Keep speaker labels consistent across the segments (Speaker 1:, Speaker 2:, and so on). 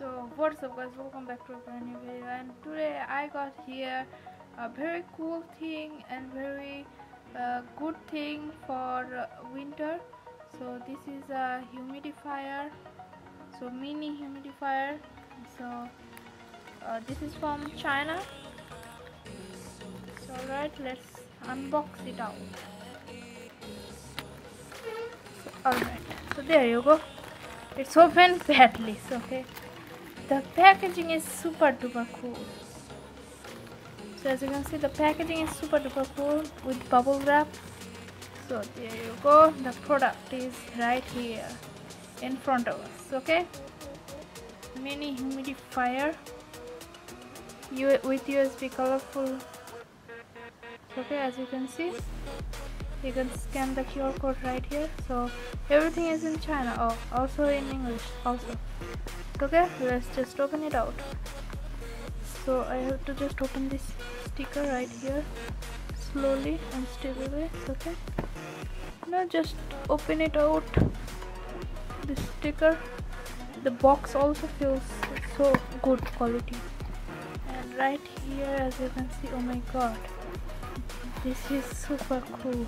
Speaker 1: So what's up guys, welcome back to a brand new video, and today I got here a very cool thing and very good thing for winter. So this is a humidifier, so mini humidifier. So this is from China. So alright, let's unbox it out. Alright, so there you go, it's open badly. So okay, the packaging is super duper cool. So as you can see, the packaging is super duper cool with bubble wrap. So there you go, the product is right here in front of us. Okay, mini humidifier with USB colorful. Okay, as you can see, you can scan the QR code right here. So everything is in China, oh also in English also. Okay, let's just open it out. So I have to just open this sticker right here slowly and steadily. Okay, now just open it out. The sticker, the box also feels so good quality, and right here as you can see, oh my god, this is super cool.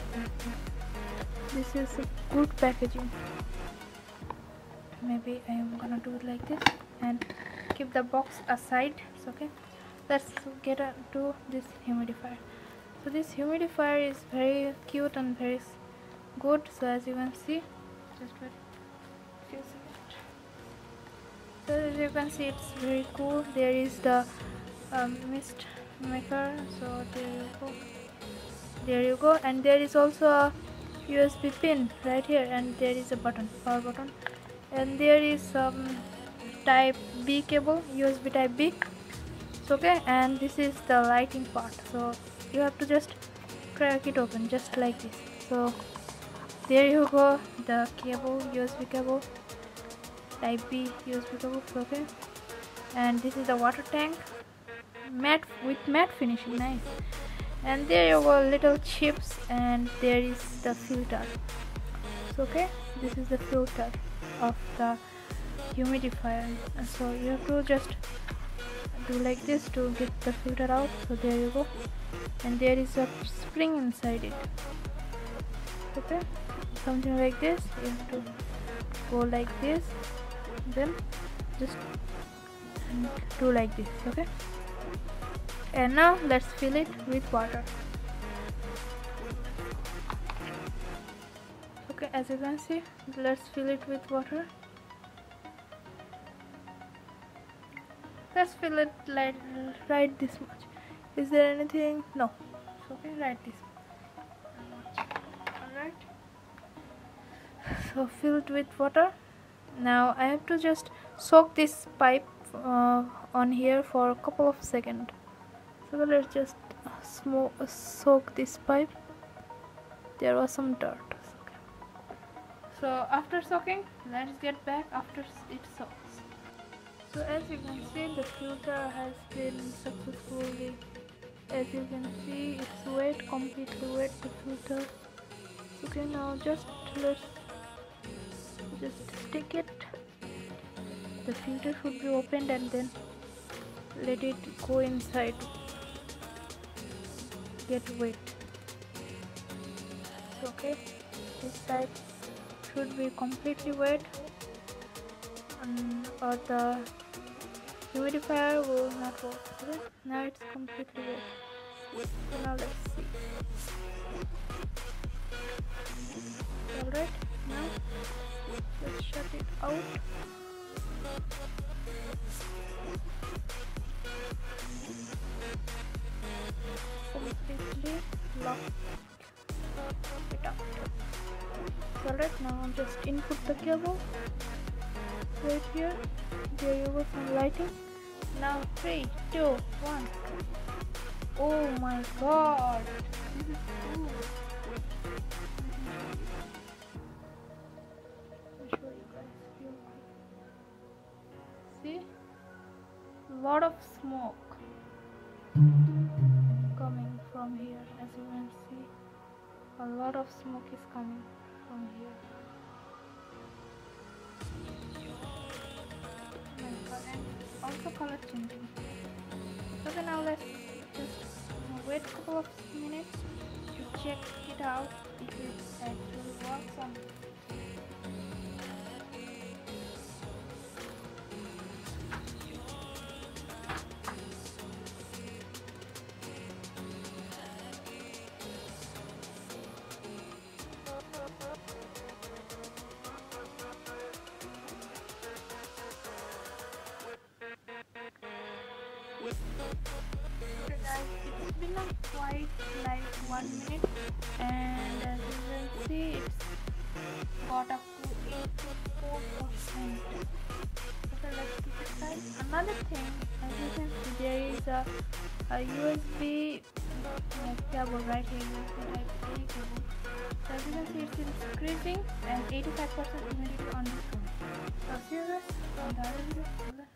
Speaker 1: This is a good packaging. Maybe I am gonna do it like this and keep the box aside. So okay, let's get to this humidifier. So this humidifier is very cute and very good. So as you can see, just wait a few seconds. So as you can see, it's very cool. There is the mist maker. So there you go, and there is also a USB pin right here, and there is a button, power button, and there is some type B cable, USB type B. So okay, and this is the lighting part. So you have to just crack it open just like this. So there you go, the cable, USB cable, type B USB cable. Okay, and this is the water tank, matte with matte finishing, nice. And there you go, little chips, and there is the filter. So okay, this is the filter of the humidifier. So you have to just do like this to get the filter out. So there you go, and there is a spring inside it. Okay, something like this. You have to go like this, then just do like this. Okay, and now let's fill it with water. Okay, as you can see, let's fill it with water. Let's fill it like right this much. Is there anything? No. Okay, right this much. Alright, so filled with water. Now I have to just soak this pipe on here for a couple of seconds. So let's just soak this pipe. There was some dirt. Okay. So after soaking, let's get back after it soaks. So as you can see, the filter has been successfully, as you can see, it's wet, completely wet, the filter. Okay, now let's just stick it. The filter should be opened and then let it go inside, get wet. So okay, this side should be completely wet, or the humidifier will not work. Okay, now it's completely wet. So now let's see. Alright, now let's shut it out. Completely lock it out. So alright, now just input the cable right here. There you go, some lighting. Now 3, 2, 1. Oh my god, this is cool. I'll show you guys real quick. See, lot of smoke coming from here. As you can see, a lot of smoke is coming from here. Oh my god, and also color changing. Okay, now let's just wait a couple of minutes to check it out if it actually works on. Okay guys, it's been quite like 1 minute, and as you can see it's got up to 84%. Okay, let's keep it aside. Another thing, as you can see, there is a USB cable right here, USB Type-C cable. So as you can see, it's increasing and 85% humidity on this one. So see you guys on the other video.